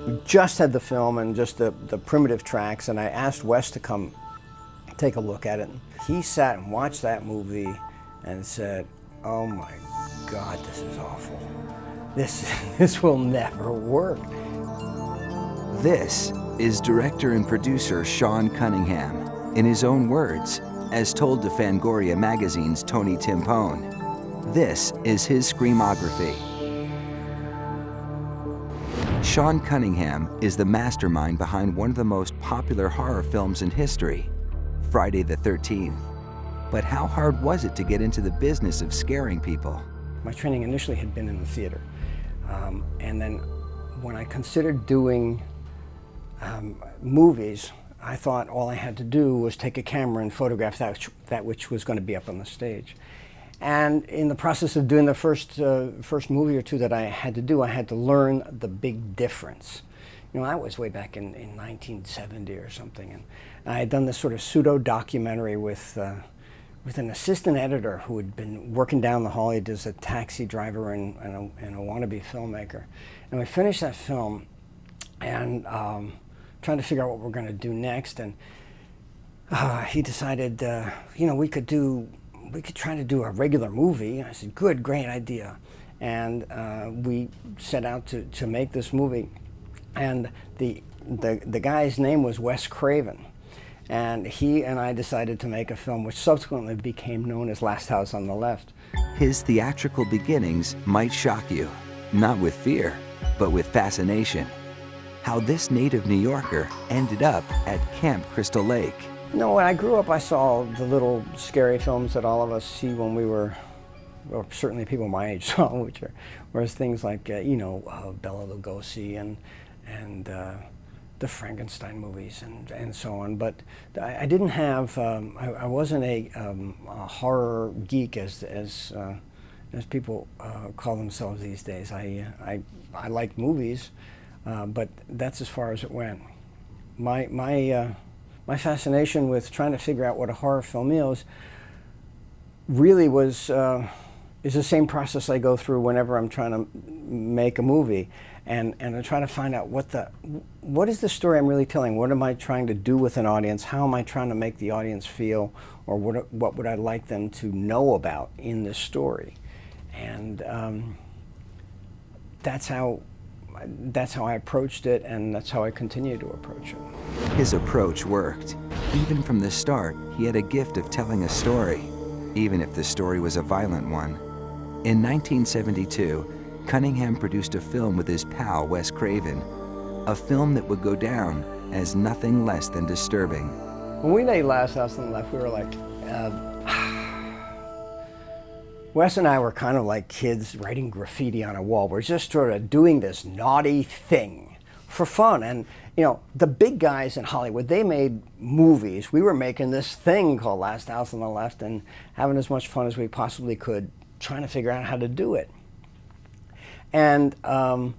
We just had the film and just the primitive tracks, and I asked Wes to come take a look at it. He sat and watched that movie and said, "Oh my God, this is awful. This will never work." This is director and producer Screamography Cunningham, in his own words, as told to Fangoria magazine's Tony Timpone. This is his Screamography. Screamography Cunningham is the mastermind behind one of the most popular horror films in history, Friday the 13th. But how hard was it to get into the business of scaring people? My training initially had been in the theater. And then when I considered doing movies, I thought all I had to do was take a camera and photograph that which was going to be up on the stage. And in the process of doing the first movie or two that I had to do, I had to learn the big difference. You know, that was way back in 1970 or something. And I had done this sort of pseudo-documentary with an assistant editor who had been working down the hall. He was a taxi driver and a wannabe filmmaker. And we finished that film and trying to figure out what we're going to do next. And he decided, you know, we could try to do a regular movie. I said, good, great idea. And we set out to make this movie. And the guy's name was Wes Craven. And he and I decided to make a film which subsequently became known as Last House on the Left. His theatrical beginnings might shock you, not with fear, but with fascination. How this native New Yorker ended up at Camp Crystal Lake. No, when I grew up, I saw the little scary films that all of us see when we were, or certainly people my age saw, whereas things like, you know, Bela Lugosi and the Frankenstein movies and so on. But I didn't have, I wasn't a horror geek as people call themselves these days. I liked movies, but that's as far as it went. My fascination with trying to figure out what a horror film is really is the same process I go through whenever I'm trying to make a movie, and I try to find out what is the story I'm really telling? What am I trying to do with an audience? How am I trying to make the audience feel, or what would I like them to know about in this story? And that's how I approached it, and that's how I continue to approach it. His approach worked. Even from the start, he had a gift of telling a story, even if the story was a violent one. In 1972, Cunningham produced a film with his pal Wes Craven, a film that would go down as nothing less than disturbing. When we made Last House on the Left, we were like, Wes and I were kind of like kids writing graffiti on a wall. We're just sort of doing this naughty thing for fun. And, you know, the big guys in Hollywood, they made movies. We were making this thing called Last House on the Left and having as much fun as we possibly could, trying to figure out how to do it. And